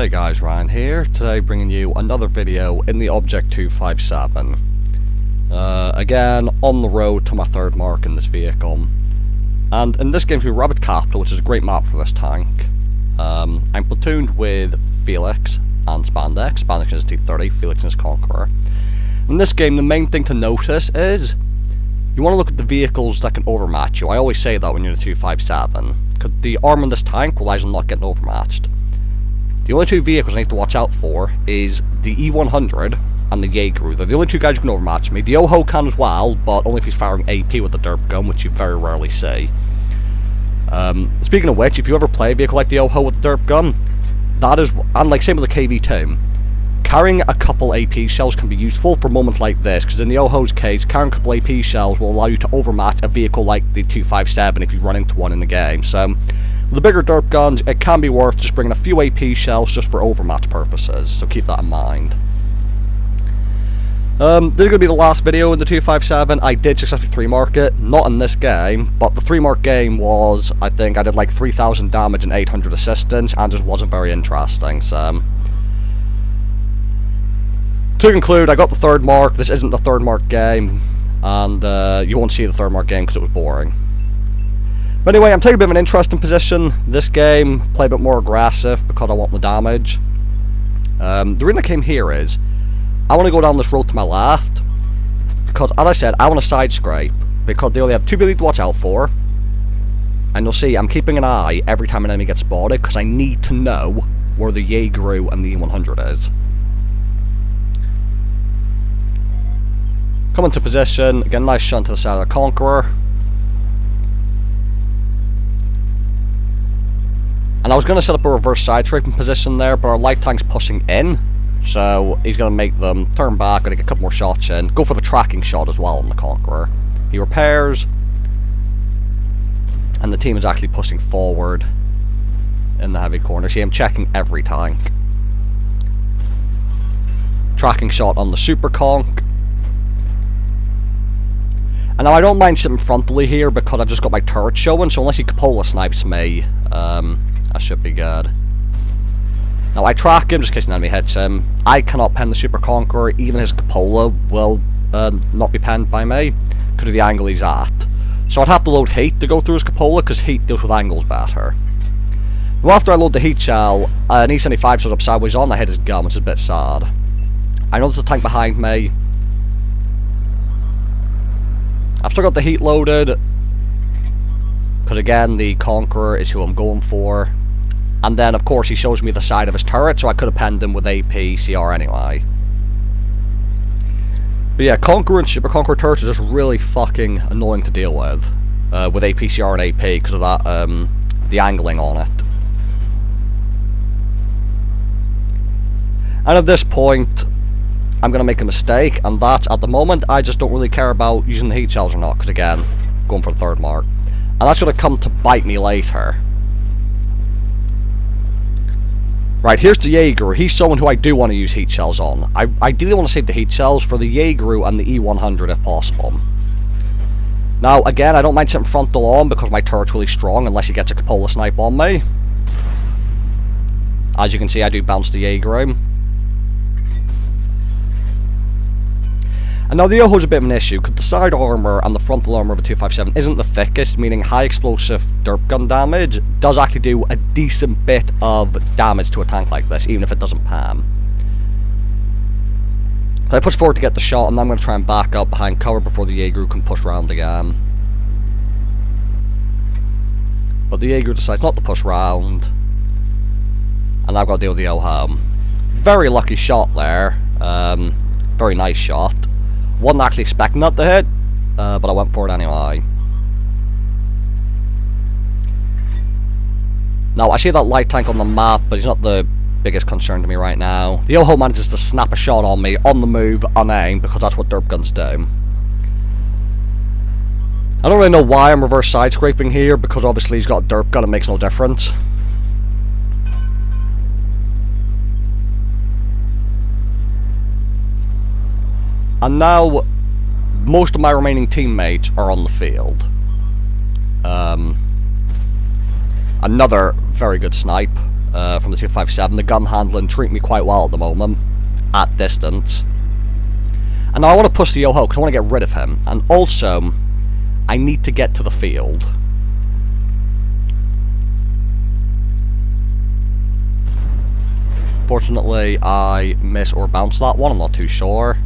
Hey guys, Ryan here, today bringing you another video in the Object 257. Again, on the road to my third mark in this vehicle. And in this game through Rabbit Capital, which is a great map for this tank, I'm platooned with Felix and Spandex. Spandex is T30, Felix is Conqueror. In this game, the main thing to notice is you want to look at the vehicles that can overmatch you. I always say that when you're in the 257, because the armor in this tank relies on not getting overmatched. The only two vehicles I need to watch out for is the E100 and the Jaeger. They're the only two guys who can overmatch me. The Oho can as well, but only if he's firing AP with the derp gun, which you very rarely see. Speaking of which, if you ever play a vehicle like the Oho with the derp gun, that is, and like same with the KV2, carrying a couple AP shells can be useful for moments like this, because in the Oho's case, carrying a couple AP shells will allow you to overmatch a vehicle like the 257 if you run into one in the game. So, with the bigger derp guns, it can be worth just bringing a few AP shells just for overmatch purposes, so keep that in mind. This is going to be the last video in the 257. I did successfully 3-mark it, not in this game, but the 3-mark game was, I think, I did like 3,000 damage and 800 assistance, and just wasn't very interesting, so... To conclude, I got the 3rd mark. This isn't the 3rd mark game, and you won't see the 3rd mark game because it was boring. But anyway, I'm taking a bit of an interesting position this game, play a bit more aggressive because I want the damage. The reason I came here is, I want to go down this road to my left, because as I said, I want to side scrape, because they only have 2 people to watch out for, and you'll see I'm keeping an eye every time an enemy gets spotted, because I need to know where the Jaeger and the E100 is. Come into position, get a nice shot to the side of the Conqueror. And I was going to set up a reverse side scraping position there, but our light tank's pushing in, so he's going to make them turn back, going to get a couple more shots in. Go for the tracking shot as well on the Conqueror. He repairs, and the team is actually pushing forward in the heavy corner. See, I'm checking every tank. Tracking shot on the Super Conk. And now I don't mind sitting frontally here because I've just got my turret showing, so unless he Cupola snipes me, I should be good. Now I track him just in case an enemy hits him. I cannot pen the Super Conqueror, even his Cupola will not be penned by me because of the angle he's at. So I'd have to load heat to go through his Cupola because heat deals with angles better. Now after I load the heat shell, an E75 shows up sideways on, I hit his gun, which is a bit sad. I know there's a tank behind me. I've still got the heat loaded, because again, the Conqueror is who I'm going for. And then, of course, he shows me the side of his turret, so I could have penned him with AP, CR anyway. But yeah, Conqueror and Super Conqueror turrets are just really fucking annoying to deal with AP, CR and AP, because of that, the angling on it. And at this point, I'm going to make a mistake, and that's, at the moment, I just don't really care about using the heat shells or not, because again, going for the 3rd mark. And that's going to come to bite me later. Right, here's the Jaeger. He's someone who I do want to use heat shells on. I ideally want to save the heat shells for the Jaeger and the E100 if possible. Now, again, I don't mind sitting frontal on because my turret's really strong unless he gets a Cupola snipe on me. As you can see, I do bounce the Jaeger. And now the Oho's a bit of an issue, because the side armour and the frontal armour of a 257 isn't the thickest, meaning high explosive derp gun damage does actually do a decent bit of damage to a tank like this, even if it doesn't pan. So I push forward to get the shot, and then I'm going to try and back up behind cover before the Jaeger can push round again. But the Jaeger decides not to push round, and I've got to deal with the Oho. Very lucky shot there, very nice shot. Wasn't actually expecting that to hit, but I went for it anyway. Now, I see that light tank on the map, but he's not the biggest concern to me right now. The Oho manages to snap a shot on me, on the move, unaimed, because that's what derp guns do. I don't really know why I'm reverse side scraping here, because obviously he's got a derp gun, it makes no difference. And now, most of my remaining teammates are on the field. Another very good snipe. from the 257. The gun handling treat me quite well at the moment, at distance. And now I want to push the Yoho because I want to get rid of him. And also, I need to get to the field. Fortunately, I miss or bounce that one, I'm not too sure.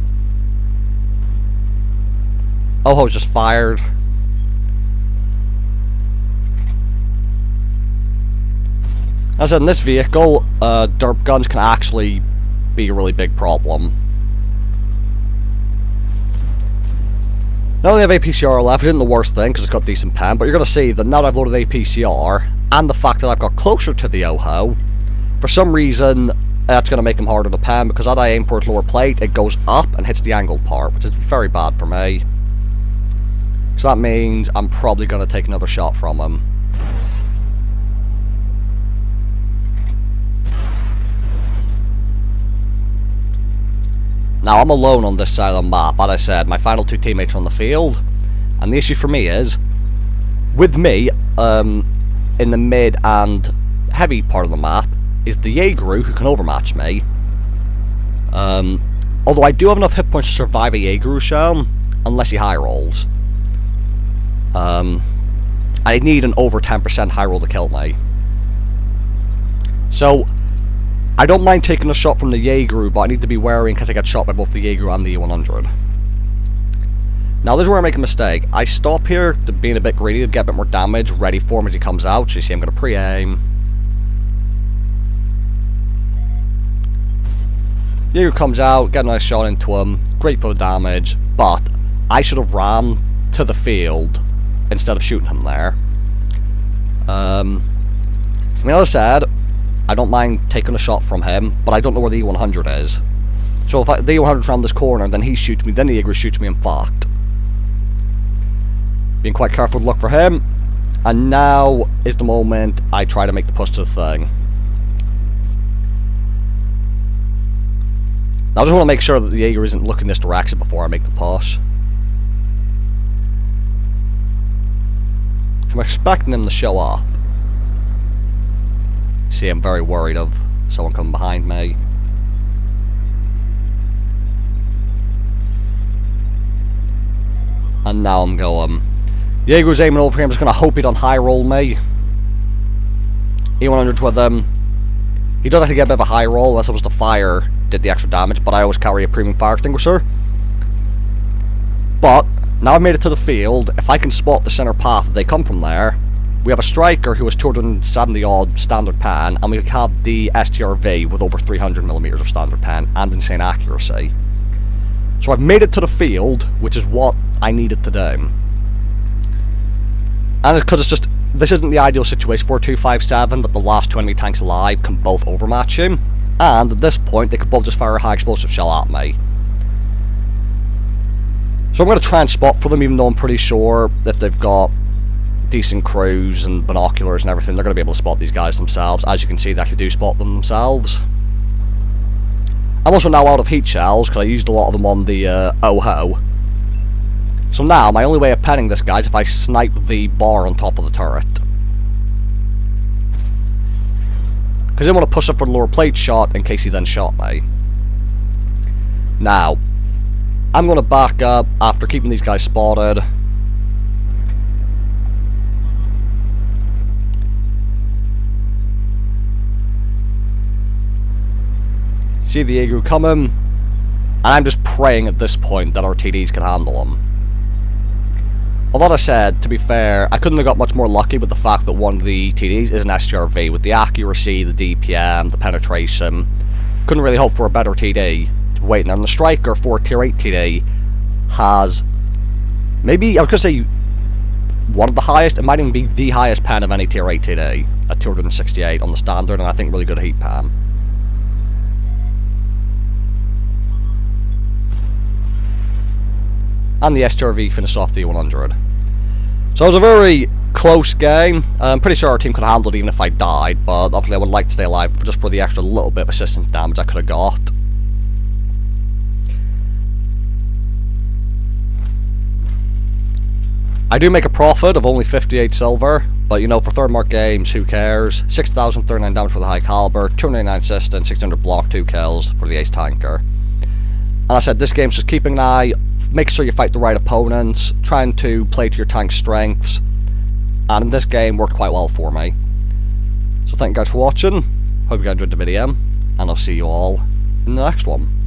Yoho's just fired. As in this vehicle, derp guns can actually be a really big problem. Now they have APCR left, which isn't the worst thing because it's got decent pen, but you're going to see that now that I've loaded APCR, and the fact that I've got closer to the Yoho, for some reason that's going to make him harder to pen, because as I aim for his lower plate, it goes up and hits the angled part, which is very bad for me. So that means I'm probably going to take another shot from him. Now, I'm alone on this side of the map. As I said, my final two teammates are on the field. And the issue for me is, with me, in the mid and heavy part of the map, is the Jaeger who can overmatch me. Although I do have enough hit points to survive a Jaeger shell, unless he high rolls. I need an over 10% high roll to kill me. So, I don't mind taking a shot from the Jaeger, but I need to be wary in case I get shot by both the Jaeger and the E100. Now this is where I make a mistake. I stop here to being a bit greedy to get a bit more damage ready for him as he comes out. So you see I'm going to pre-aim. Jaeger comes out, get a nice shot into him, great for the damage, but I should have ran to the field instead of shooting him there. I mean, as I said, I don't mind taking a shot from him, but I don't know where the E100 is. So if the E100's around this corner, then he shoots me, then the Jaeger shoots me in fact. Being quite careful to look for him, and now is the moment I try to make the push to the thing. Now I just want to make sure that the Jaeger isn't looking this direction before I make the push. I'm expecting him to show up. See, I'm very worried of someone coming behind me. And now I'm going. Jaeger's aiming over here, I'm just going to hope he don't high roll me. E100's with him. He does actually get a bit of a high roll, unless it was the fire did the extra damage, but I always carry a premium fire extinguisher. But, now I've made it to the field, if I can spot the center path, they come from there. We have a striker who has 270 odd standard pen, and we have the STRV with over 300mm of standard pen and insane accuracy. So I've made it to the field, which is what I needed to do. And it's because it's just, this isn't the ideal situation for 257 that the last two enemy tanks alive can both overmatch him, and at this point they could both just fire a high explosive shell at me. So I'm going to try and spot for them, even though I'm pretty sure if they've got decent crews and binoculars and everything, they're going to be able to spot these guys themselves. As you can see, they actually do spot them themselves. I'm also now out of heat shells because I used a lot of them on the OHO. So now my only way of penning this guy is if I snipe the bar on top of the turret. Because I didn't want to push up for the lower plate shot in case he then shot me. Now, I'm going to back up after keeping these guys spotted. See the Jaeger coming, and I'm just praying at this point that our TDs can handle him. Although I said, to be fair, I couldn't have got much more lucky with the fact that one of the TDs is an STRV. With the accuracy, the DPM, the penetration, couldn't really hope for a better TD to be waiting there. And the striker for tier 8 TD has, maybe, I was going to say one of the highest, it might even be the highest pen of any tier 8 TD, at 268 on the standard, and I think really good heat pen. And the STRV finished off the 100. So it was a very close game. I'm pretty sure our team could have handled it even if I died, but obviously I would like to stay alive just for the extra little bit of assistance damage I could have got. I do make a profit of only 58 silver, but you know, for third mark games, who cares? 6,039 damage for the high caliber, 299 assist, and 600 block, 2 kills for the ace tanker. And I said, this game's just keeping an eye, make sure you fight the right opponents, trying to play to your tank's strengths, and in this game worked quite well for me. So thank you guys for watching, hope you guys enjoyed the video, and I'll see you all in the next one.